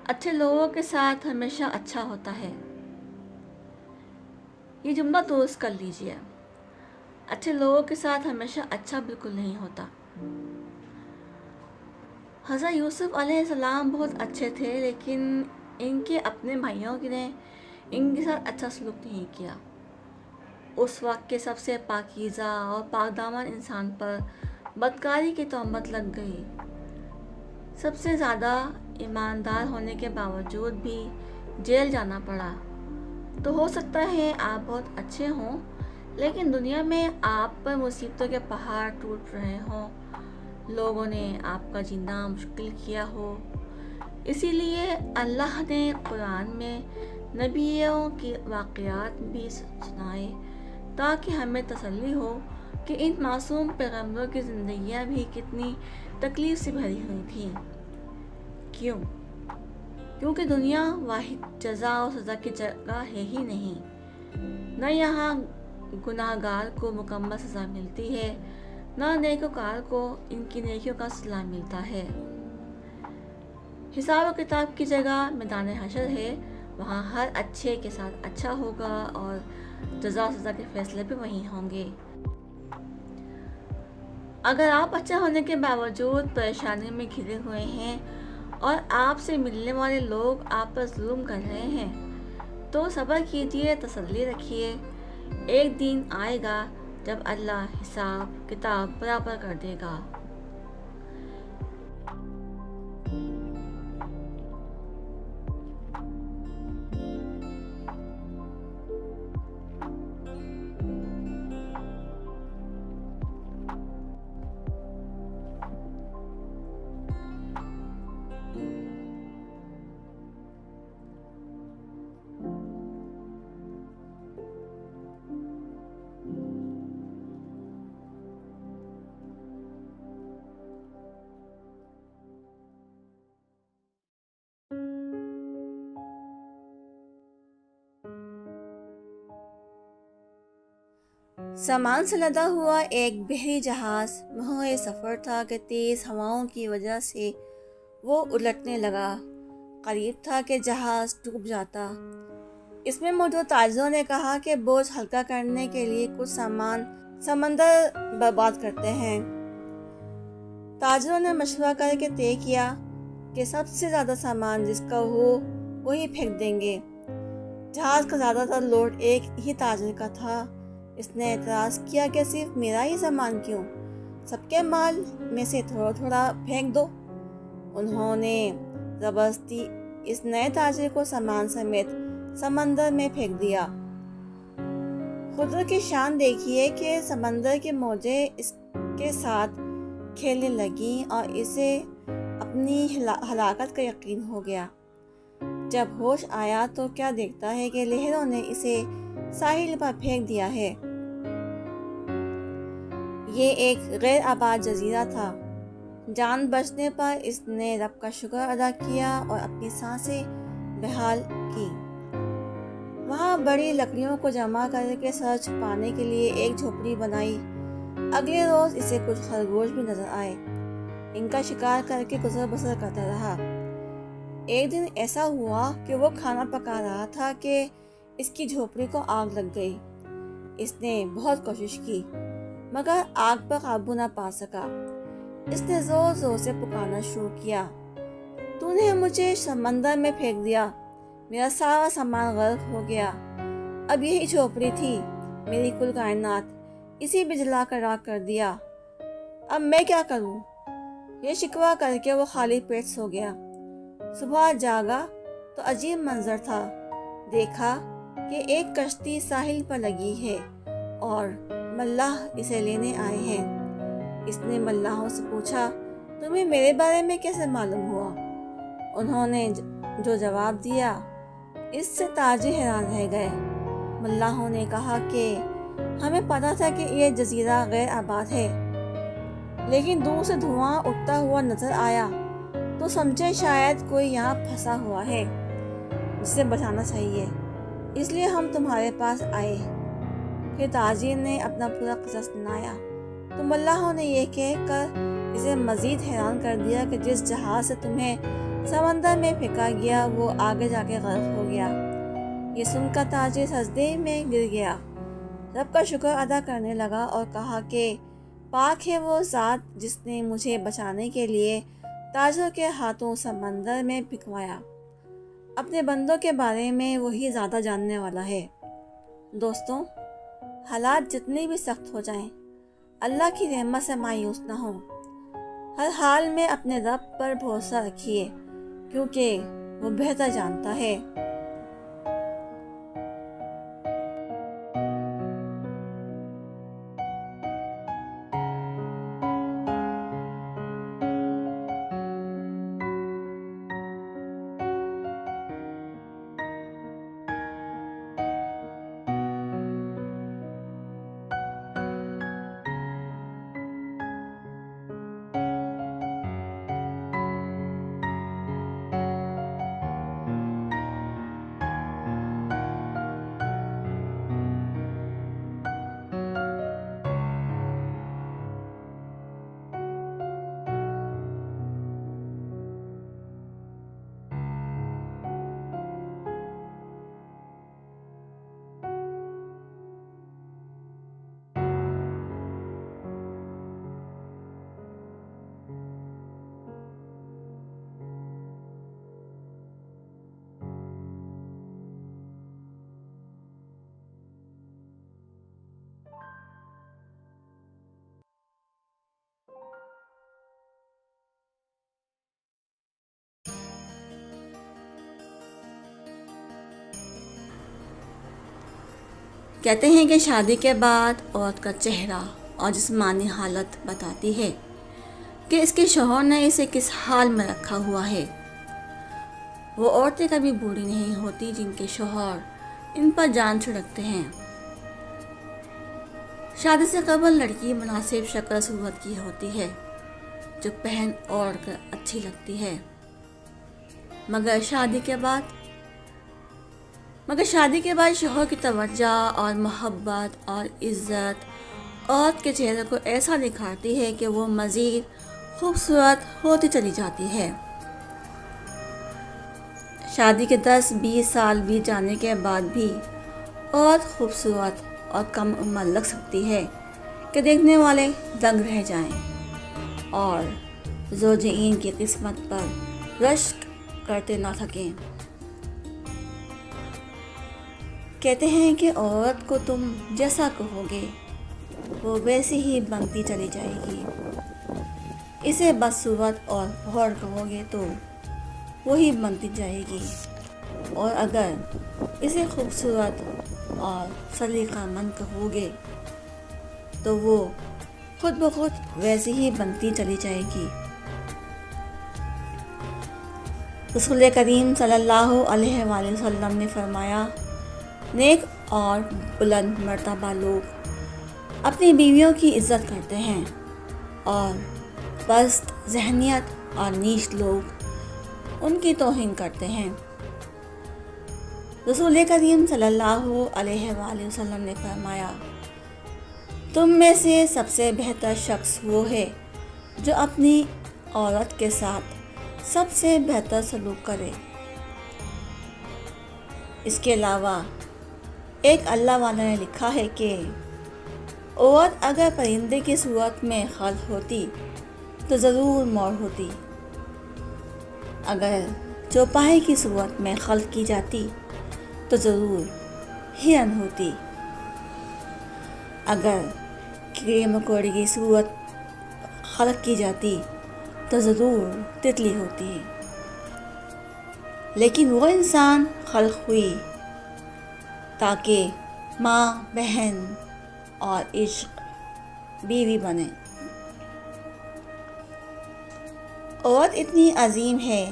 اچھے لوگوں کے ساتھ ہمیشہ اچھا ہوتا ہے۔ یہ جملہ درست کر لیجئے، اچھے لوگوں کے ساتھ ہمیشہ اچھا بالکل نہیں ہوتا۔ حضرت یوسف علیہ السلام بہت اچھے تھے، لیکن ان کے اپنے بھائیوں نے ان کے ساتھ اچھا سلوک نہیں کیا۔ اس وقت کے سب سے پاکیزہ اور پاک دامن انسان پر بدکاری کی تہمت لگ گئی۔ سب سے زیادہ ایماندار ہونے کے باوجود بھی جیل جانا پڑا۔ تو ہو سکتا ہے آپ بہت اچھے ہوں، لیکن دنیا میں آپ پر مصیبتوں کے پہاڑ ٹوٹ رہے ہوں، لوگوں نے آپ کا جینا مشکل کیا ہو۔ اسی لیے اللہ نے قرآن میں نبیوں کے واقعات بھی سنائے، تاکہ ہمیں تسلی ہو کہ ان معصوم پیغمبروں کی زندگیاں بھی کتنی تکلیف سے بھری ہوئی تھیں۔ کیوں؟ کیونکہ دنیا واحد جزا و سزا کی جگہ ہے ہی نہیں۔ نہ یہاں گناہ گار کو مکمل سزا ملتی ہے، نہ نیکوکار کو ان کی نیکیوں کا صلہ ملتا ہے۔ حساب و کتاب کی جگہ میدان حشر ہے، وہاں ہر اچھے کے ساتھ اچھا ہوگا اور جزا و سزا کے فیصلے بھی وہیں ہوں گے۔ اگر آپ اچھا ہونے کے باوجود پریشانی میں گھرے ہوئے ہیں اور آپ سے ملنے والے لوگ آپ پر ظلم کر رہے ہیں، تو صبر کیجیے، تسلی رکھیے۔ ایک دن آئے گا جب اللہ حساب کتاب برابر کر دے گا۔ سامان سے لدا ہوا ایک بحری جہاز محور سفر تھا کہ تیز ہواؤں کی وجہ سے وہ الٹنے لگا۔ قریب تھا کہ جہاز ڈوب جاتا۔ اس میں موجود تاجروں نے کہا کہ بوجھ ہلکا کرنے کے لیے کچھ سامان سمندر برباد کرتے ہیں۔ تاجروں نے مشورہ کر کے طے کیا کہ سب سے زیادہ سامان جس کا ہو وہی پھینک دیں گے۔ جہاز کا زیادہ تر لوڈ ایک ہی تاجر کا تھا۔ اس نے اعتراض کیا کہ صرف میرا ہی سامان کیوں؟ سب کے مال میں سے تھوڑا تھوڑا پھینک دو۔ انہوں نے زبردستی اس نئے تاجر کو سامان سمیت سمندر میں پھینک دیا۔ قدرت کی شان دیکھیے کہ سمندر کی موجیں اس کے ساتھ کھیلنے لگیں اور اسے اپنی ہلاکت کا یقین ہو گیا۔ جب ہوش آیا تو کیا دیکھتا ہے کہ لہروں نے اسے ساحل پر پھینک دیا ہے۔ یہ ایک غیر آباد جزیرہ تھا۔ جان بچنے پر اس نے رب کا شکر ادا کیا اور اپنی سانسیں بحال کی۔ وہاں بڑی لکڑیوں کو جمع کر کے سر چھپانے کے لیے ایک جھوپڑی بنائی۔ اگلے روز اسے کچھ خرگوش بھی نظر آئے۔ ان کا شکار کر کے گزر بسر کرتا رہا۔ ایک دن ایسا ہوا کہ وہ کھانا پکا رہا تھا کہ اس کی جھوپڑی کو آگ لگ گئی۔ اس نے بہت کوشش کی مگر آگ پر قابو نہ پا سکا۔ اس نے زور زور سے پکارنا شروع کیا، تو نے مجھے سمندر میں پھینک دیا، میرا سارا سامان غرق ہو گیا، اب یہی جھوپڑی تھی، میری کل کائنات، اسی بھی جلا کر راکھ کر دیا، اب میں کیا کروں؟ یہ شکوہ کر کے وہ خالی پیٹ سو گیا۔ صبح جاگا تو عجیب منظر تھا۔ دیکھا کہ ایک کشتی ساحل پر لگی ہے اور ملاح اسے لینے آئے ہیں۔ اس نے ملاحوں سے پوچھا، تمہیں میرے بارے میں کیسے معلوم ہوا؟ انہوں نے جو جواب دیا اس سے تاجر حیران رہ گئے۔ ملاحوں نے کہا کہ ہمیں پتا تھا کہ یہ جزیرہ غیر آباد ہے، لیکن دور سے دھواں اٹھتا ہوا نظر آیا تو سمجھے شاید کوئی یہاں پھنسا ہوا ہے جسے بچانا چاہیے، اس لیے ہم تمہارے پاس آئے۔ پھر تاجر نے اپنا پورا قصہ سنایا تو ملاحوں نے یہ کہہ کر اس اسے مزید حیران کر دیا کہ جس جہاز سے تمہیں سمندر میں پھینکا گیا وہ آگے جا کے غرق ہو گیا۔ یہ سن کر تاجر سجدے میں گر گیا، رب کا شکر ادا کرنے لگا اور کہا کہ پاک ہے وہ ذات جس نے مجھے بچانے کے لیے تاجر کے ہاتھوں سمندر میں پھینکوایا۔ اپنے بندوں کے بارے میں وہی زیادہ جاننے والا ہے۔ دوستوں، حالات جتنے بھی سخت ہو جائیں، اللہ کی رحمت سے مایوس نہ ہوں۔ ہر حال میں اپنے رب پر بھروسہ رکھیے، کیونکہ وہ بہتر جانتا ہے۔ کہتے ہیں کہ شادی کے بعد عورت کا چہرہ اور جسمانی حالت بتاتی ہے کہ اس کے شوہر نے اسے کس حال میں رکھا ہوا ہے۔ وہ عورتیں کبھی بوڑھی نہیں ہوتی جن کے شوہر ان پر جان چھڑکتے ہیں۔ شادی سے قبل لڑکی مناسب شکل صورت کی ہوتی ہے جو پہن اوڑھ کر اچھی لگتی ہے، مگر شادی کے بعد شوہر کی توجہ اور محبت اور عزت عورت کے چہرے کو ایسا نکھارتی ہے کہ وہ مزید خوبصورت ہوتی چلی جاتی ہے۔ شادی کے 10-20 سال بیت جانے کے بعد بھی عورت خوبصورت اور کم عمر لگ سکتی ہے کہ دیکھنے والے دنگ رہ جائیں اور زوجین کی قسمت پر رشک کرتے نہ تھکیں۔ کہتے ہیں کہ عورت کو تم جیسا کہو گے وہ ویسی ہی بنتی چلی جائے گی۔ اسے بدصورت اور بھوڑ کہو گے تو وہی بنتی جائے گی، اور اگر اسے خوبصورت اور سلیقہ مند کہو گے تو وہ خود بخود ویسی ہی بنتی چلی جائے گی۔ رسول کریم صلی اللہ علیہ وآلہ وسلم نے فرمایا، نیک اور بلند مرتبہ لوگ اپنی بیویوں کی عزت کرتے ہیں، اور پست ذہنیت اور نیچ لوگ ان کی توہین کرتے ہیں۔ رسول کریم صلی اللہ علیہ وآلہ وسلم نے فرمایا، تم میں سے سب سے بہتر شخص وہ ہے جو اپنی عورت کے ساتھ سب سے بہتر سلوک کرے۔ اس کے علاوہ ایک اللہ والا نے لکھا ہے کہ عورت اگر پرندے کی صورت میں خلق ہوتی تو ضرور مور ہوتی، اگر چوپائے کی صورت میں خلق کی جاتی تو ضرور ہرن ہوتی، اگر کیڑے مکوڑے کی صورت خلق کی جاتی تو ضرور تتلی ہوتی۔ لیکن وہ انسان خلق ہوئی تاکہ ماں، بہن اور عشق بیوی بنے۔ عورت اتنی عظیم ہے،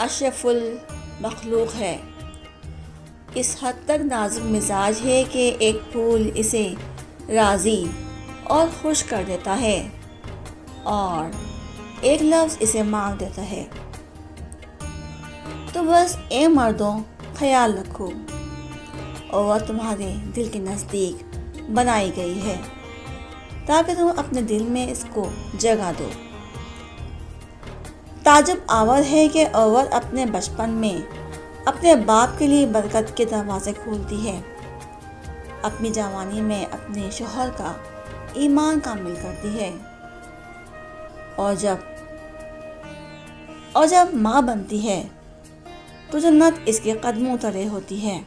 اشرف المخلوق ہے، اس حد تک نازک مزاج ہے کہ ایک پھول اسے راضی اور خوش کر دیتا ہے اور ایک لفظ اسے مار دیتا ہے۔ تو بس اے مردوں، خیال رکھو، عورت تمہارے دل کے نزدیک بنائی گئی ہے تاکہ تم اپنے دل میں اس کو جگہ دو۔ تعجب آور ہے کہ عورت اپنے بچپن میں اپنے باپ کے لیے برکت کے دروازے کھولتی ہے، اپنی جوانی میں اپنے شوہر کا ایمان کامل کرتی ہے، اور جب ماں بنتی ہے تو جنت اس کے قدموں تلے ہوتی ہے۔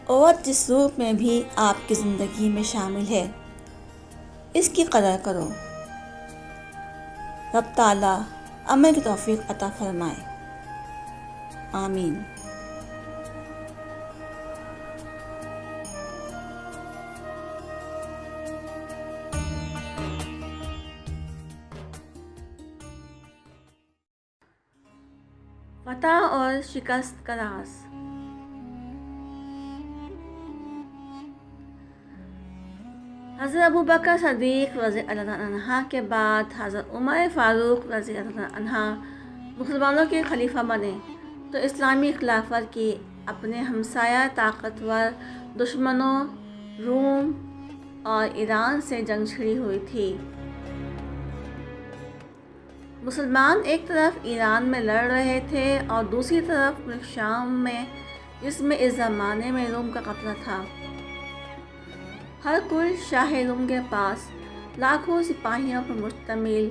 عورت جس روپ میں بھی آپ کی زندگی میں شامل ہے، اس کی قدر کرو۔ رب تعالیٰ عمل کی توفیق عطا فرمائے، آمین۔ فتح اور شکست کا راز۔ حضرت ابوبکر صدیق رضی اللہ عنہ کے بعد حضرت عمر فاروق رضی اللہ عنہ مسلمانوں کے خلیفہ بنے تو اسلامی خلافت کی اپنے ہمسایہ طاقتور دشمنوں روم اور ایران سے جنگ چھڑی ہوئی تھی۔ مسلمان ایک طرف ایران میں لڑ رہے تھے اور دوسری طرف ملک شام میں، جس میں اس زمانے میں روم کا قبضہ تھا۔ ہر کل شاہ روم کے پاس لاکھوں سپاہیوں پر مشتمل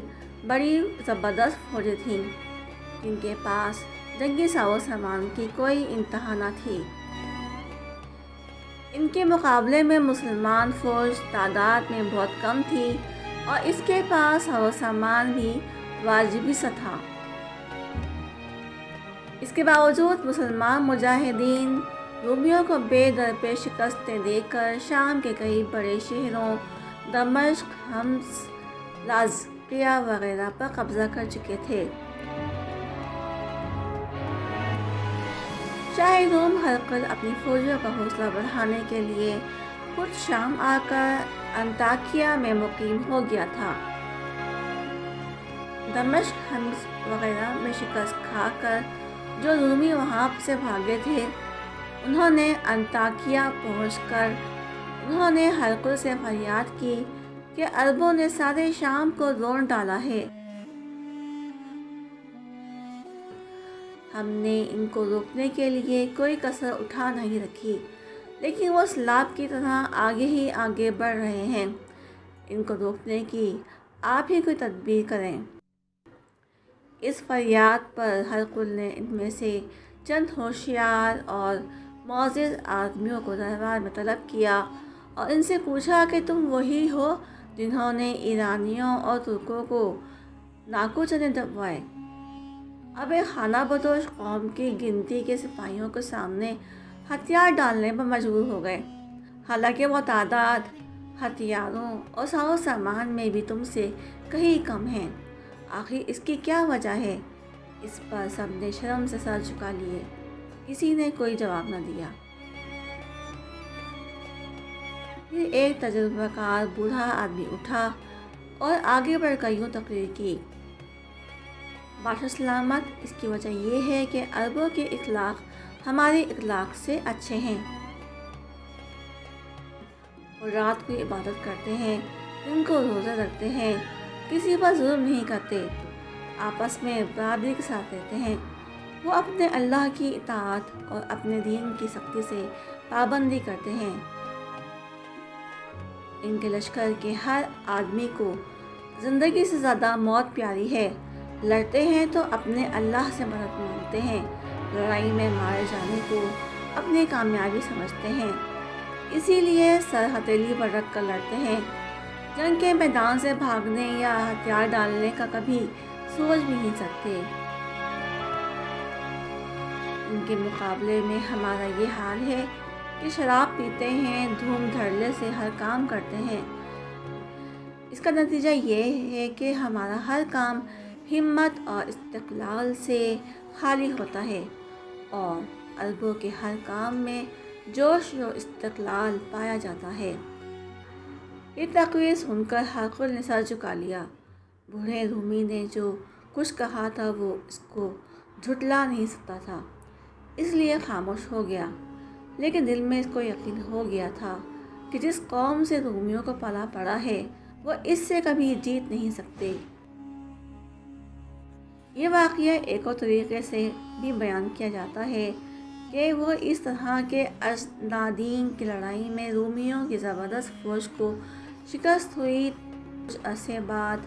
بڑی زبردست فوجیں تھیں، جن کے پاس جنگی ساز و سامان کی کوئی انتہا نہ تھی۔ ان کے مقابلے میں مسلمان فوج تعداد میں بہت کم تھی اور اس کے پاس ساز و سامان بھی واجبی سا تھا۔ اس کے باوجود مسلمان مجاہدین رومیوں کو بے درپے شکستیں دے کر شام کے کئی بڑے شہروں دمشق، حمص، لاذقیہ وغیرہ پر قبضہ کر چکے تھے۔ شاہ روم ہرقل اپنی فوجوں کا حوصلہ بڑھانے کے لیے خود شام آ کر انطاکیہ میں مقیم ہو گیا تھا۔ دمشق، حمص وغیرہ میں شکست کھا کر جو رومی وہاں سے بھاگے تھے، انہوں نے انطاکیہ پہنچ کر انہوں نے ہرقل سے فریاد کی کہ عربوں نے سارے شام کو رون ڈالا ہے، ہم نے ان کو روکنے کے لیے کوئی کسر اٹھا نہیں رکھی، لیکن وہ سیلاب کی طرح آگے ہی آگے بڑھ رہے ہیں، ان کو روکنے کی آپ ہی کوئی تدبیر کریں۔ اس فریاد پر ہرقل نے ان میں سے چند ہوشیار اور معزز آدمیوں کو دربار میں طلب کیا اور ان سے پوچھا کہ تم وہی ہو جنہوں نے ایرانیوں اور ترکوں کو ناکو چنے دبوائے؟ اب ایک خانہ بدوش قوم کی گنتی کے سپاہیوں کے سامنے ہتھیار ڈالنے پر مجبور ہو گئے، حالانکہ وہ تعداد، ہتھیاروں اور ساز و سامان میں بھی تم سے کہیں کم ہیں۔ آخر اس کی کیا وجہ ہے؟ اس پر سب نے شرم سے سر جھکا لیے، کسی نے کوئی جواب نہ دیا۔ پھر ایک تجربہ کار بوڑھا آدمی اٹھا اور آگے بڑھ کر یوں تقریر کی: بادشاہ سلامت، اس کی وجہ یہ ہے کہ عربوں کے اخلاق ہمارے اخلاق سے اچھے ہیں، اور رات کو عبادت کرتے ہیں، دن کو روزہ رکھتے ہیں، کسی پر ظلم نہیں کرتے، آپس میں برابری کے ساتھ رہتے ہیں، وہ اپنے اللہ کی اطاعت اور اپنے دین کی سختی سے پابندی کرتے ہیں۔ ان کے لشکر کے ہر آدمی کو زندگی سے زیادہ موت پیاری ہے، لڑتے ہیں تو اپنے اللہ سے مدد مانگتے ہیں، لڑائی میں مارے جانے کو اپنی کامیابی سمجھتے ہیں، اسی لیے سر ہتھیلی پر رکھ کر لڑتے ہیں، جنگ کے میدان سے بھاگنے یا ہتھیار ڈالنے کا کبھی سوچ بھی نہیں سکتے۔ ان کے مقابلے میں ہمارا یہ حال ہے کہ شراب پیتے ہیں، دھوم دھڑلے سے ہر کام کرتے ہیں، اس کا نتیجہ یہ ہے کہ ہمارا ہر کام ہمت اور استقلال سے خالی ہوتا ہے، اور عربوں کے ہر کام میں جوش و استقلال پایا جاتا ہے۔ یہ تقریر سن کر ہرقل نے سر جھکا لیا۔ بوڑھے رومی نے جو کچھ کہا تھا وہ اس کو جھٹلا نہیں سکتا تھا، اس لیے خاموش ہو گیا، لیکن دل میں اس کو یقین ہو گیا تھا کہ جس قوم سے رومیوں کو پالا پڑا ہے وہ اس سے کبھی جیت نہیں سکتے۔ یہ واقعہ ایک اور طریقے سے بھی بیان کیا جاتا ہے کہ وہ اس طرح کے اجنادین کی لڑائی میں رومیوں کی زبردست فوج کو شکست ہوئی۔ کچھ عرصے بعد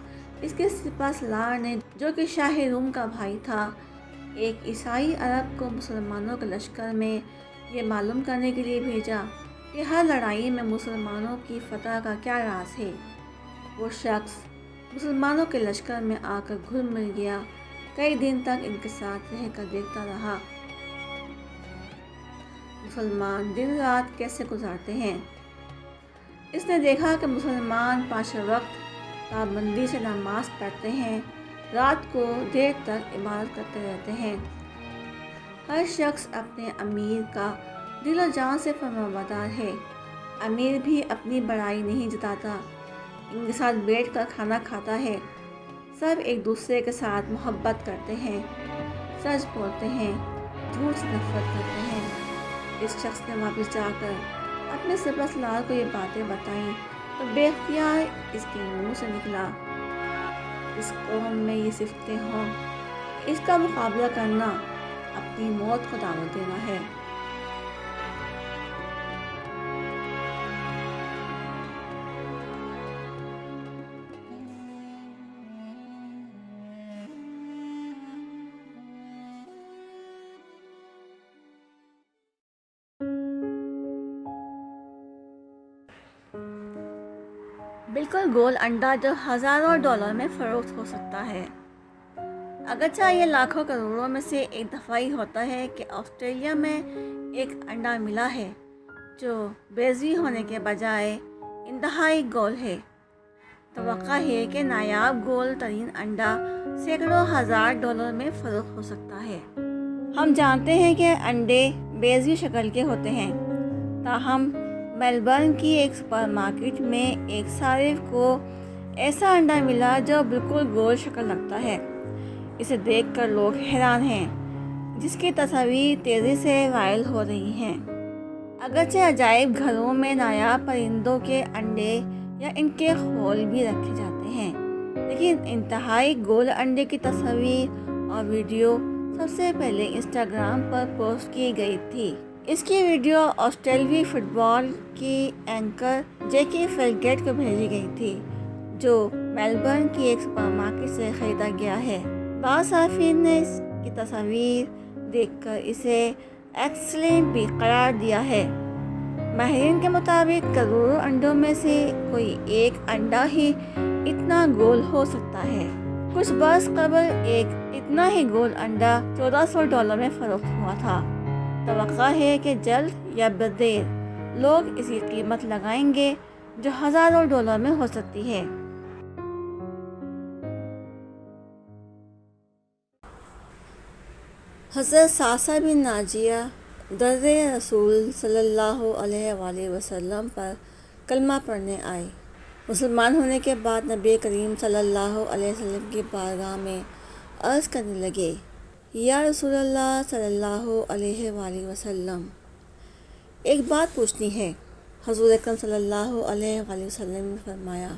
اس کے سپہ سالار نے، جو کہ شاہ روم کا بھائی تھا، ایک عیسائی عرب کو مسلمانوں کے لشکر میں یہ معلوم کرنے کے لیے بھیجا کہ ہر لڑائی میں مسلمانوں کی فتح کا کیا راز ہے۔ وہ شخص مسلمانوں کے لشکر میں آ کر گھل مل گیا، کئی دن تک ان کے ساتھ رہ کر دیکھتا رہا مسلمان دن رات کیسے گزارتے ہیں۔ اس نے دیکھا کہ مسلمان 5 وقت پابندی سے نماز پڑھتے ہیں، رات کو دیر تک عبادت کرتے رہتے ہیں۔ ہر شخص اپنے امیر کا دل و جان سے فرمانبردار ہے۔ امیر بھی اپنی بڑائی نہیں جتاتا، ان کے ساتھ بیٹھ کر کھانا کھاتا ہے۔ سب ایک دوسرے کے ساتھ محبت کرتے ہیں، سچ بولتے ہیں، جھوٹ سے نفرت کرتے ہیں۔ اس شخص نے واپس جا کر اپنے سپہ سالار کو یہ باتیں بتائیں تو بے اختیار اس کے منہ سے نکلا، اس قوم میں یہ صفتیں ہوں، اس کا مقابلہ کرنا اپنی موت کو دعوت دینا ہے۔ بالکل گول انڈا جو ہزاروں ڈالر میں فروخت ہو سکتا ہے۔ اگرچہ یہ لاکھوں کروڑوں میں سے ایک دفعہ ہی ہوتا ہے کہ آسٹریلیا میں ایک انڈا ملا ہے جو بیضوی ہونے کے بجائے انتہائی گول ہے۔ توقع ہے کہ نایاب گول ترین انڈا سینکڑوں ہزار ڈالر میں فروخت ہو سکتا ہے۔ ہم جانتے ہیں کہ انڈے بیضوی شکل کے ہوتے ہیں، تاہم میلبرن کی ایک سپر مارکیٹ میں ایک صارف کو ایسا انڈا ملا جو بالکل گول شکل رکھتا ہے۔ اسے دیکھ کر لوگ حیران ہیں، جس کی تصاویر تیزی سے وائرل ہو رہی ہیں۔ اگرچہ عجائب گھروں میں نایاب پرندوں کے انڈے یا ان کے خول بھی رکھے جاتے ہیں، لیکن انتہائی گول انڈے کی تصویر اور ویڈیو سب سے پہلے انسٹاگرام پر پوسٹ کی گئی تھی۔ اس کی ویڈیو آسٹریلوی فٹ بال کی اینکر جیکی فیلگیٹ کو بھیجی گئی تھی، جو میلبرن کی ایک سپر مارکیٹ سے خریدا گیا ہے۔ بعض صارفین نے اس کی تصاویر دیکھ کر اسے ایکسلنٹ بھی قرار دیا ہے۔ ماہرین کے مطابق کروڑوں انڈوں میں سے کوئی ایک انڈا ہی اتنا گول ہو سکتا ہے۔ کچھ برس قبل ایک اتنا ہی گول انڈا $1400 میں فروخت ہوا تھا۔ توقع ہے کہ جلد یا بدیر لوگ اس کی قیمت لگائیں گے جو ہزاروں ڈالر میں ہو سکتی ہے۔ حضرت صعصع بن ناجیہ در رسول صلی اللہ علیہ وآلہ وسلم پر کلمہ پڑھنے آئے۔ مسلمان ہونے کے بعد نبی کریم صلی اللہ علیہ وسلم کی بارگاہ میں عرض کرنے لگے، یا رسول اللہ صلی اللہ علیہ وآلہ وسلم، ایک بات پوچھنی ہے۔ حضور اکرم صلی اللہ علیہ وآلہ وسلم نے فرمایا،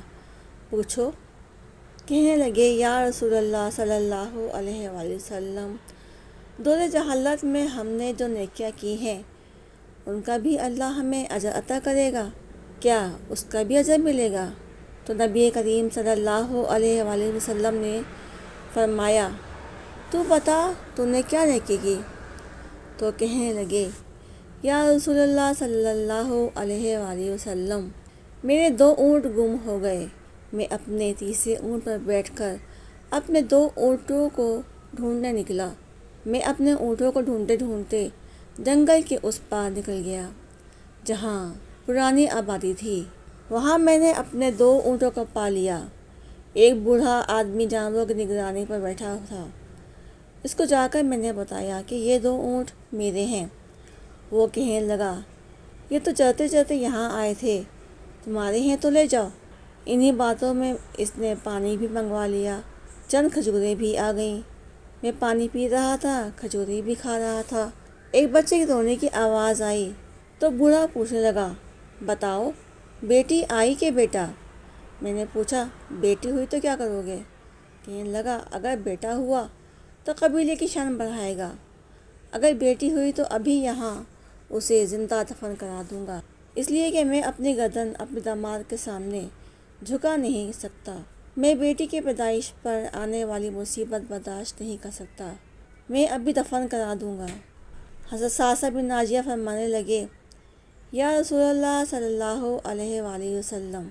پوچھو۔ کہنے لگے، یا رسول اللہ صلی اللہ علیہ وآلہ وسلم، دور جہالت میں ہم نے جو نیکیاں کی ہیں ان کا بھی اللہ ہمیں اجر عطا کرے گا، کیا اس کا بھی اجر ملے گا؟ تو نبی کریم صلی اللہ علیہ وآلہ وسلم نے فرمایا، تو بتا تو نے کیا نیکی کی؟ تو کہنے لگے، یا رسول اللہ صلی اللہ علیہ وآلہ وسلم، میرے 2 اونٹ گم ہو گئے۔ میں اپنے تیسرے اونٹ پر بیٹھ کر اپنے 2 اونٹوں کو ڈھونڈنے نکلا۔ میں اپنے اونٹوں کو ڈھونڈتے ڈھونڈتے جنگل کے اس پار نکل گیا جہاں پرانی آبادی تھی۔ وہاں میں نے اپنے 2 اونٹوں کو پا لیا۔ ایک بوڑھا آدمی جانوروں کی نگرانی پر بیٹھا تھا۔ اس کو جا کر میں نے بتایا کہ یہ 2 اونٹ میرے ہیں۔ وہ کہنے لگا، یہ تو چرتے چرتے یہاں آئے تھے، تمہارے ہیں تو لے جاؤ۔ انہی باتوں میں اس نے پانی بھی منگوا لیا، چند کھجوریں بھی آ گئیں۔ میں پانی پی رہا تھا، کھجوریں بھی کھا رہا تھا۔ ایک بچے کی رونے کی آواز آئی تو بوڑھا پوچھنے لگا، بتاؤ بیٹی آئی کہ بیٹا؟ میں نے پوچھا۔ بیٹی ہوئی تو کیا کرو گے؟ کہنے لگا اگر بیٹا ہوا تو قبیلے کی شان بڑھائے گا، اگر بیٹی ہوئی تو ابھی یہاں اسے زندہ دفن کرا دوں گا، اس لیے کہ میں اپنی گردن اپنے داماد کے سامنے جھکا نہیں سکتا۔ میں بیٹی کی پیدائش پر آنے والی مصیبت برداشت نہیں کر سکتا، میں ابھی دفن کرا دوں گا۔ حضرت سعد بن ناجیہ فرمانے لگے، یا رسول اللہ صلی اللہ علیہ وآلہ وسلم،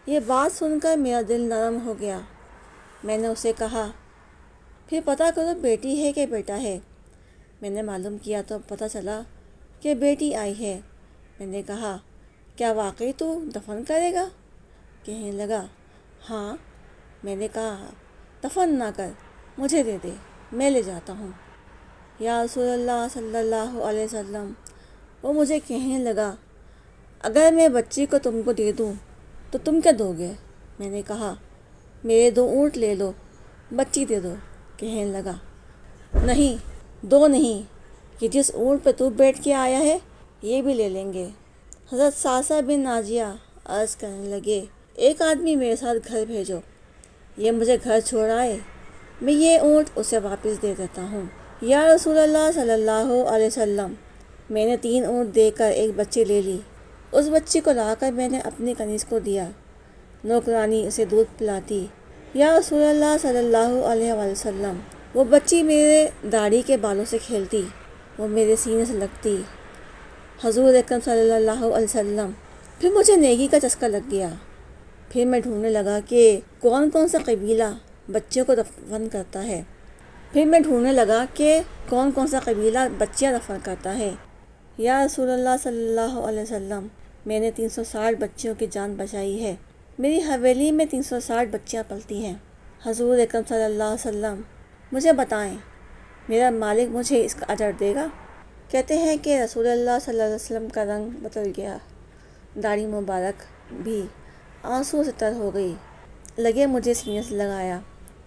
یہ بات سن کر میرا دل نرم ہو گیا۔ میں نے اسے کہا، پھر پتہ کرو بیٹی ہے کہ بیٹا ہے۔ میں نے معلوم کیا تو پتہ چلا کہ بیٹی آئی ہے۔ میں نے کہا، کیا واقعی تو دفن کرے گا؟ کہنے لگا، ہاں۔ میں نے کہا، دفن نہ کر، مجھے دے دے، میں لے جاتا ہوں۔ یا رسول اللہ صلی اللہ علیہ وسلم، وہ مجھے کہنے لگا، اگر میں بچی کو تم کو دے دوں تو تم کیا دو گے؟ میں نے کہا، میرے 2 اونٹ لے لو، بچی دے دو۔ کہنے لگا، نہیں، 2 نہیں، کہ جس اونٹ پہ تو بیٹھ کے آیا ہے یہ بھی لے لیں گے۔ حضرت سعد بن ناجیہ عرض کرنے لگے، ایک آدمی میرے ساتھ گھر بھیجو، یہ مجھے گھر چھوڑ آئے، میں یہ اونٹ اسے واپس دے دیتا ہوں۔ یا رسول اللہ صلی اللہ علیہ وسلم، میں نے 3 اونٹ دے کر ایک بچی لے لی۔ اس بچی کو لا کر میں نے اپنی کنیز کو دیا، نوکرانی اسے دودھ پلاتی۔ یا رسول اللہ صلی اللہ علیہ وآلہ وسلم، وہ بچی میرے داڑھی کے بالوں سے کھیلتی، وہ میرے سینے سے لگتی۔ حضور اکرم صلی اللہ علیہ وسلم، پھر مجھے نیکی کا چسکا لگ گیا۔ پھر میں ڈھونڈنے لگا کہ کون کون سا قبیلہ بچوں کو دفن کرتا ہے۔ بچیاں دفن کرتا ہے۔ یا رسول اللہ صلی اللہ علیہ وسلم، میں نے 360 بچیوں کی جان بچائی ہے، میری حویلی میں 360 بچیاں پلتی ہیں۔ حضور اکرم صلی اللہ علیہ وسلم، مجھے بتائیں، میرا مالک مجھے اس کا اجر دے گا؟ کہتے ہیں کہ رسول اللہ صلی اللہ علیہ وسلم کا رنگ بدل گیا، داڑھی مبارک بھی آنسو سے تر ہو گئی، لگے مجھے سینے سے لگایا،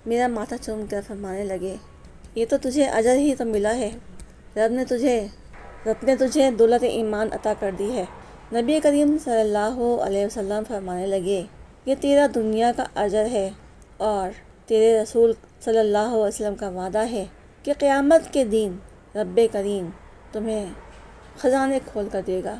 میرا ماتھا چوم کر فرمانے لگے، یہ تو تجھے اجر ہی تو ملا ہے، رب نے تجھے دولت ایمان عطا کر دی ہے۔ نبی کریم صلی اللہ علیہ وسلم فرمانے لگے، یہ تیرا دنیا کا اجر ہے، اور تیرے رسول صلی اللہ علیہ وسلم کا وعدہ ہے کہ قیامت کے دن رب کریم تمہیں خزانے کھول کر دے گا۔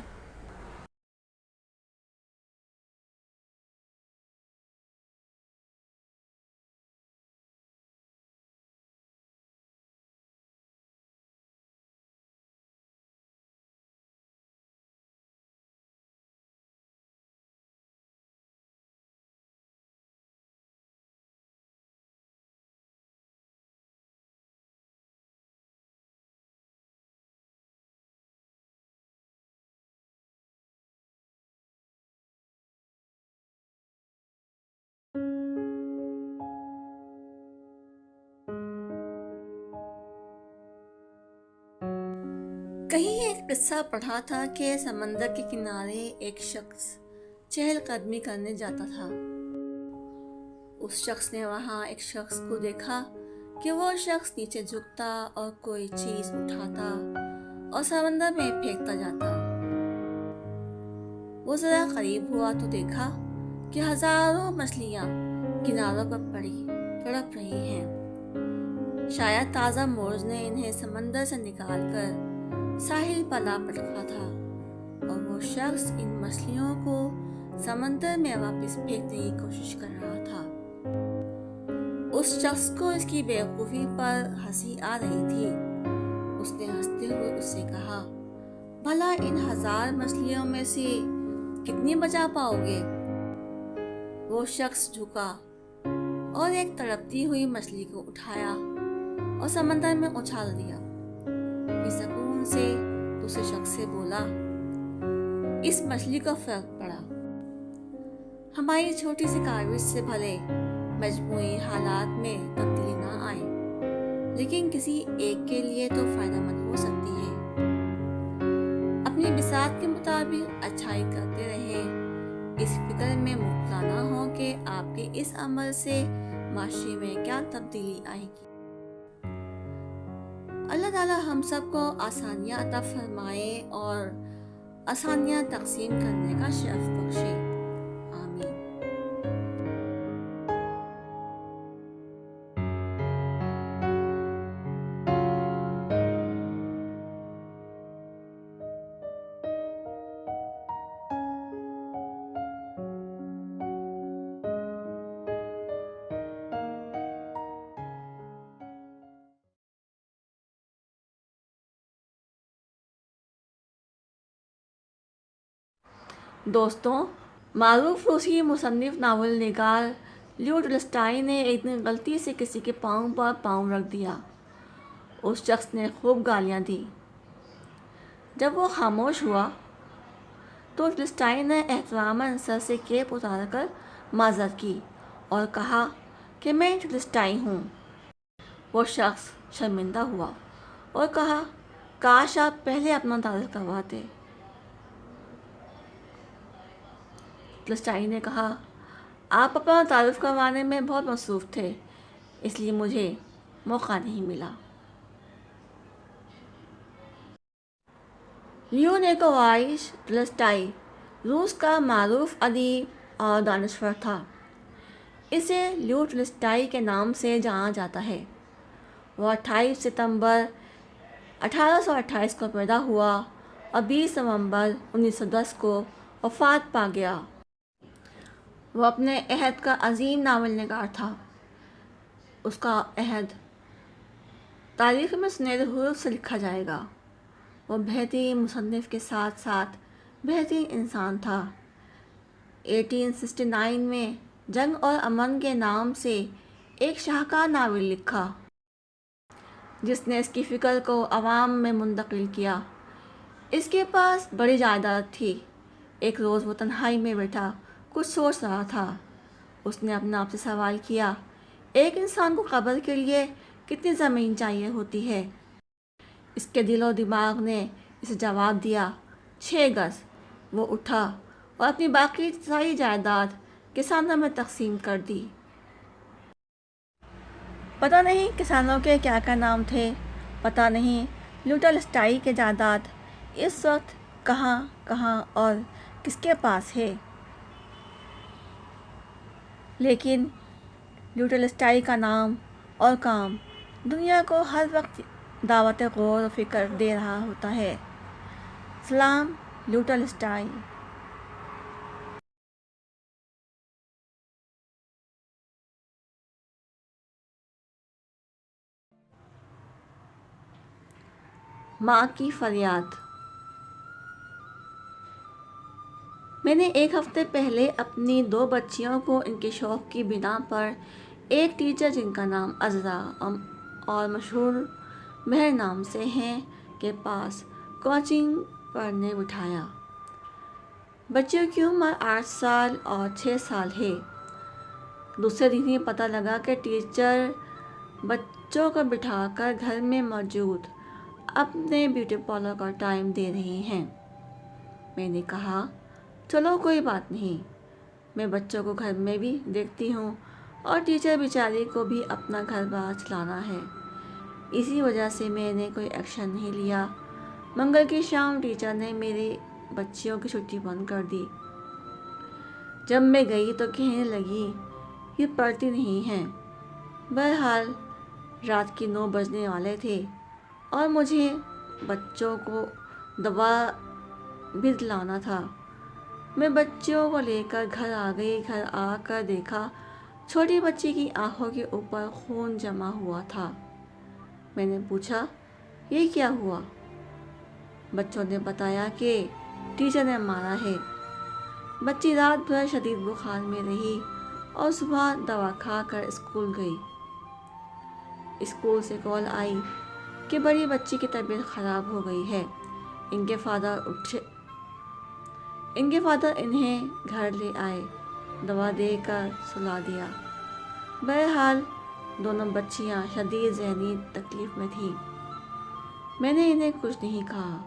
کہیں ایک قصہ پڑھا تھا کہ سمندر کے کنارے ایک شخص چہل قدمی کرنے جاتا تھا۔ اس شخص نے وہاں ایک شخص کو دیکھا کہ وہ شخص نیچے جھکتا اور کوئی چیز اٹھاتا اور سمندر میں پھینکتا جاتا۔ وہ ذرا قریب ہوا تو دیکھا کہ ہزاروں مچھلیاں کناروں پر تڑپ رہی ہیں۔ شاید تازہ موج نے انہیں سمندر سے نکال کر ساحل پر لا پٹکا تھا، اور وہ شخص ان مچھلیوں کو سمندر میں واپس پھینکنے کی کوشش کر رہا تھا۔ اس شخص کو اس کی بیوقوفی پر ہنسی آ رہی تھی۔ اس نے ہنستے ہوئے اس سے کہا، بھلا ان 1000 مچھلیوں میں سے کتنی بچا پاؤ گے؟ وہ شخص جھکا اور ایک تڑپتی ہوئی مچھلی کو اٹھایا اور سمندر میں اچھال دیا۔ پھر سکون سے دوسرے شخص سے بولا، اس مچھلی کو فرق پڑا، ہماری چھوٹی سی کاوش سے بھلے مجموعی حالات میں تبدیلی نہ آئے، لیکن کسی ایک کے لیے تو فائدہ مند ہو سکتی ہے۔ اپنی بساط کے مطابق اچھائی کرتے رہیں، اس فکر میں مبتلا نہ ہو کہ آپ کے اس عمل سے معاشرے میں کیا تبدیلی آئے گی۔ اللہ تعالی ہم سب کو آسانیاں عطا فرمائے اور آسانیاں تقسیم کرنے کا شرف بخشے۔ دوستوں، معروف روسی مصنف ناول نگار لیو ٹولسٹائی نے ایک دن غلطی سے کسی کے پاؤں پر پاؤں رکھ دیا۔ اس شخص نے خوب گالیاں دیں۔ جب وہ خاموش ہوا تو ٹولسٹائی نے احتراماً سر سے کیپ اتار کر معذرت کی اور کہا کہ میں ٹولسٹائی ہوں۔ وہ شخص شرمندہ ہوا اور کہا، کاش آپ پہلے اپنا تعارف کرواتے۔ ٹولسٹائی نے کہا، آپ اپنا تعارف کروانے میں بہت مصروف تھے، اس لیے مجھے موقع نہیں ملا۔ لیو نیکولائیچ ٹولسٹائی روس کا معروف ادیب اور دانشور تھا۔ اسے لیو ٹولسٹائی کے نام سے جانا جاتا ہے۔ وہ 28 ستمبر 1828 کو پیدا ہوا اور 20 نومبر 1910 کو وفات پا گیا۔ وہ اپنے عہد کا عظیم ناول نگار تھا۔ اس کا عہد تاریخ میں سنہرے حروف سے لکھا جائے گا۔ وہ بہترین مصنف کے ساتھ ساتھ بہترین انسان تھا۔ 1869 میں جنگ اور امن کے نام سے ایک شاہکار ناول لکھا جس نے اس کی فکر کو عوام میں منتقل کیا۔ اس کے پاس بڑی جائیداد تھی۔ ایک روز وہ تنہائی میں بیٹھا کچھ سوچ رہا تھا۔ اس نے اپنے آپ سے سوال کیا، ایک انسان کو قبر کے لیے کتنی زمین چاہیے ہوتی ہے؟ اس کے دل و دماغ نے اسے جواب دیا، 6 گز۔ وہ اٹھا اور اپنی باقی ساری جائیداد کسانوں میں تقسیم کر دی۔ پتہ نہیں کسانوں کے کیا کیا نام تھے، پتہ نہیں لیو ٹولسٹائی کی جائیداد اس وقت کہاں کہاں اور کس کے پاس ہے، لیکن لیو ٹولسٹائی کا نام اور کام دنیا کو ہر وقت دعوت غور و فکر دے رہا ہوتا ہے۔ سلام، لیو ٹولسٹائی۔ ماں کی فریاد۔ میں نے ایک ہفتے پہلے اپنی 2 بچیوں کو ان کے شوق کی بنا پر ایک ٹیچر جن کا نام عذرا اور مشہور مہر نام سے ہیں کے پاس کوچنگ پڑھنے بٹھایا۔ بچیوں کی عمر 8 سال اور 6 سال ہے۔ دوسرے دن ہی پتہ لگا کہ ٹیچر بچوں کو بٹھا کر گھر میں موجود اپنے بیوٹی پارلر کا ٹائم دے رہی ہیں۔ میں نے کہا، چلو کوئی بات نہیں، میں بچوں کو گھر میں بھی دیکھتی ہوں اور ٹیچر بیچاری کو بھی اپنا گھر بار چلانا ہے، اسی وجہ سے میں نے کوئی ایکشن نہیں لیا۔ منگل کی شام ٹیچر نے میری بچیوں کی چھٹی بند کر دی۔ جب میں گئی تو کہنے لگی، یہ پڑھتی نہیں ہیں۔ بہرحال رات کے 9 بجنے والے تھے اور مجھے بچوں کو دوا بھی دلانا تھا۔ میں بچیوں کو لے کر گھر آ گئی۔ گھر آ کر دیکھا چھوٹی بچی کی آنکھوں کے اوپر خون جمع ہوا تھا۔ میں نے پوچھا، یہ کیا ہوا؟ بچوں نے بتایا کہ ٹیچر نے مارا ہے۔ بچی رات بھر شدید بخار میں رہی اور صبح دوا کھا کر اسکول گئی۔ اسکول سے کال آئی کہ بڑی بچی کی طبیعت خراب ہو گئی ہے۔ ان کے فادر انہیں گھر لے آئے، دوا دے کر سلا دیا۔ بہرحال دونوں بچیاں شدید ذہنی تکلیف میں تھیں۔ میں نے انہیں کچھ نہیں کہا۔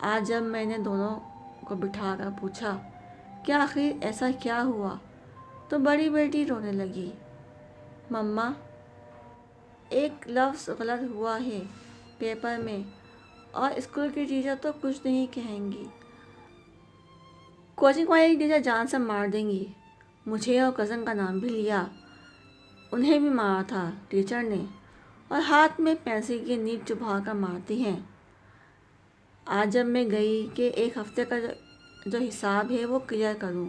آج جب میں نے دونوں کو بٹھا کر پوچھا کہ آخر ایسا کیا ہوا تو بڑی بیٹی رونے لگی، مما ایک لفظ غلط ہوا ہے پیپر میں اور اسکول کی ٹیچر تو کچھ نہیں کہیں گی، کوچنگ والی ٹیچر جان سے مار دیں گی۔ مجھے اور کزن کا نام بھی لیا، انہیں بھی مارا تھا ٹیچر نے، اور ہاتھ میں پینسل کی نیب چبھا کر مارتی ہیں۔ آج جب میں گئی کہ ایک ہفتے کا جو حساب ہے وہ کلیئر کروں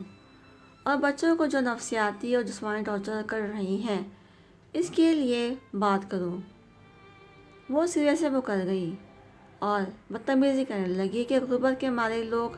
اور بچوں کو جو نفسیاتی اور جسمانی ٹارچر کر رہی ہیں اس کے لیے بات کروں، وہ سرے سے مکر گئی اور بدتمیزی کرنے لگی کہ غربت کے مارے لوگ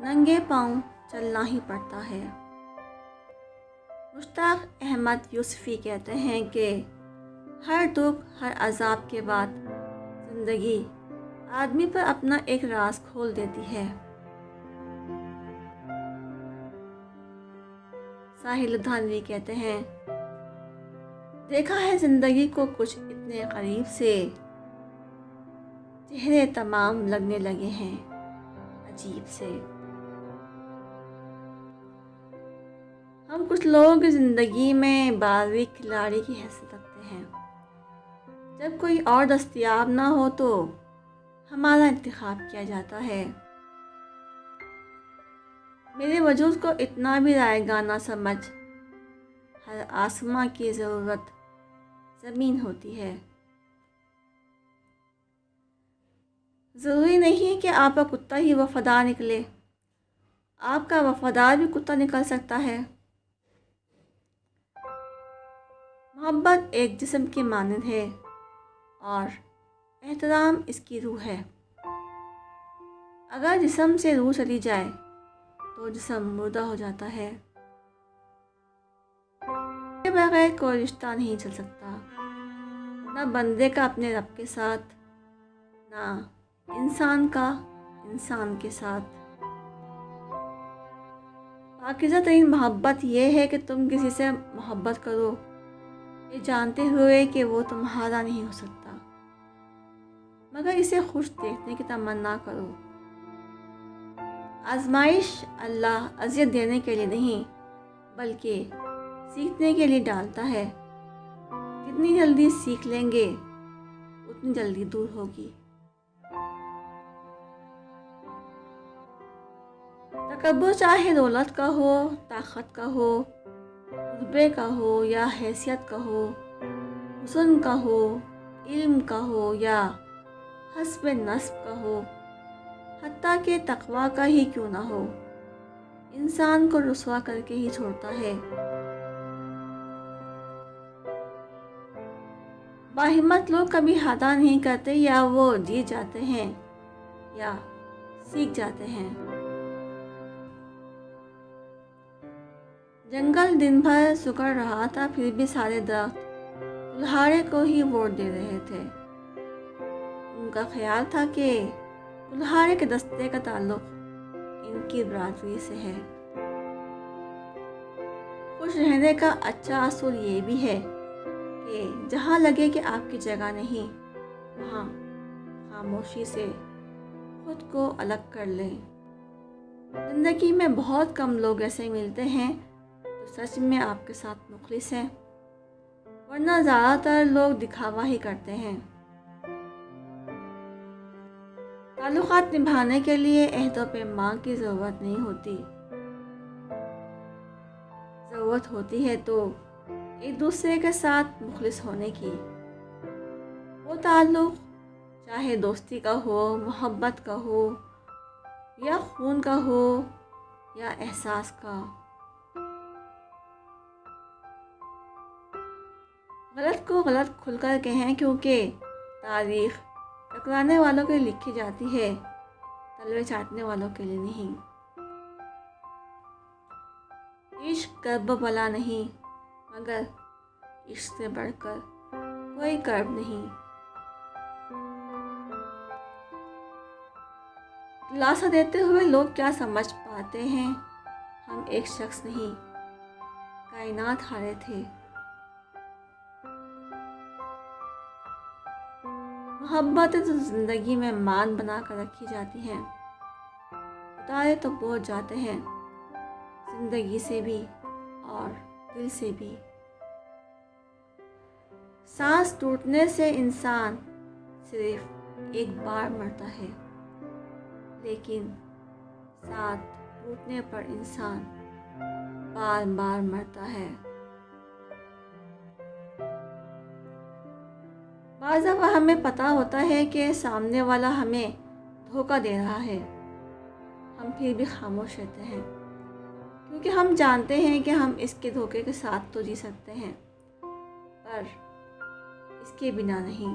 ننگے پاؤں چلنا ہی پڑتا ہے۔ مشتاق احمد یوسفی کہتے ہیں کہ ہر دکھ، ہر عذاب کے بعد زندگی آدمی پر اپنا ایک راز کھول دیتی ہے۔ ساحل لدھیانوی کہتے ہیں، دیکھا ہے زندگی کو کچھ اتنے قریب سے، چہرے تمام لگنے لگے ہیں عجیب سے۔ ہم کچھ لوگ زندگی میں 12ویں کھلاڑی کی حیثیت رکھتے ہیں۔ جب کوئی اور دستیاب نہ ہو تو ہمارا انتخاب کیا جاتا ہے۔ میرے وجود کو اتنا بھی رائیگاں نہ سمجھ، ہر آسماں کی ضرورت زمین ہوتی ہے۔ ضروری نہیں کہ آپ کا کتا ہی وفادار نکلے، آپ کا وفادار بھی کتا نکل سکتا ہے۔ محبت ایک جسم کی مانند ہے اور احترام اس کی روح ہے۔ اگر جسم سے روح چلی جائے تو جسم مردہ ہو جاتا ہے۔ اس کے بغیر کوئی رشتہ نہیں چل سکتا، نہ بندے کا اپنے رب کے ساتھ، نہ انسان کا انسان کے ساتھ۔ پاکیزہ ترین محبت یہ ہے کہ تم کسی سے محبت کرو یہ جانتے ہوئے کہ وہ تمہارا نہیں ہو سکتا، مگر اسے خوش دیکھنے کی تمنا کرو۔ آزمائش اللہ اذیت دینے کے لیے نہیں بلکہ سیکھنے کے لیے ڈالتا ہے۔ جتنی جلدی سیکھ لیں گے اتنی جلدی دور ہوگی۔ تکبر چاہے دولت کا ہو، طاقت کا ہو، رتبے کا ہو یا حیثیت کا ہو، حسن کا ہو، علم کا ہو یا حسب نسب کا ہو، حتیٰ کہ تقویٰ کا ہی کیوں نہ ہو، انسان کو رسوا کر کے ہی چھوڑتا ہے۔ باہمت لوگ کبھی ہادا نہیں کرتے، یا وہ جیت جاتے ہیں یا سیکھ جاتے ہیں۔ جنگل دن بھر سکڑ رہا تھا، پھر بھی سارے درخت کلہاڑے کو ہی ووٹ دے رہے تھے۔ ان کا خیال تھا کہ کلہاڑے کے دستے کا تعلق ان کی برادری سے ہے۔ خوش رہنے کا اچھا اصول یہ بھی ہے کہ جہاں لگے کہ آپ کی جگہ نہیں، وہاں خاموشی سے خود کو الگ کر لیں۔ زندگی میں بہت کم لوگ ایسے ملتے ہیں جو سچ میں آپ کے ساتھ مخلص ہیں، ورنہ زیادہ تر لوگ دکھاوا ہی کرتے ہیں۔ تعلقات نبھانے کے لیے عہد و پیمان کی ضرورت نہیں ہوتی، ضرورت ہوتی ہے تو ایک دوسرے کے ساتھ مخلص ہونے کی۔ وہ تعلق چاہے دوستی کا ہو، محبت کا ہو، یا خون کا ہو یا احساس کا۔ غلط کو غلط کھل کر کہیں، کیونکہ تاریخ ٹکرانے والوں کے لیے لکھی جاتی ہے، تلوے چاٹنے والوں کے لیے نہیں۔ عشق کرب و بلا نہیں، مگر عشق سے بڑھ کر کوئی کرب نہیں۔ دلاسا دیتے ہوئے لوگ کیا سمجھ پاتے ہیں، ہم ایک شخص نہیں، کائنات ہارے تھے۔ محبتیں تو زندگی میں مان بنا کر رکھی جاتی ہیں، اتارے تو پہنچ جاتے ہیں زندگی سے بھی اور دل سے بھی۔ سانس ٹوٹنے سے انسان صرف ایک بار مرتا ہے، لیکن ساتھ ٹوٹنے پر انسان بار بار مرتا ہے۔ بعض دفعہ ہمیں پتہ ہوتا ہے کہ سامنے والا ہمیں دھوکہ دے رہا ہے، ہم پھر بھی خاموش رہتے ہیں، کیونکہ ہم جانتے ہیں کہ ہم اس کے دھوکے کے ساتھ تو جی سکتے ہیں، پر اس کے بنا نہیں۔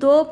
2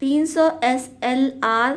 300 SLR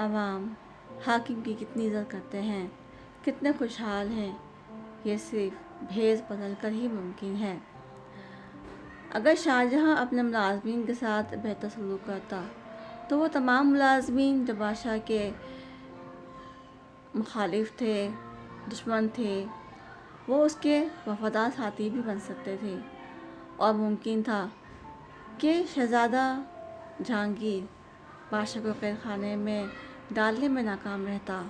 عوام حاکم کی کتنی عزت کرتے ہیں، کتنے خوشحال ہیں، یہ صرف بھیس بدل کر ہی ممکن ہے۔ اگر شاہجہاں اپنے ملازمین کے ساتھ بہتر سلوک کرتا تو وہ تمام ملازمین جو بادشاہ کے مخالف تھے، دشمن تھے، وہ اس کے وفادار ساتھی بھی بن سکتے تھے، اور ممکن تھا کہ شہزادہ جہانگیر بادشاہ کو قید خانے میں ڈالنے میں ناکام رہتا۔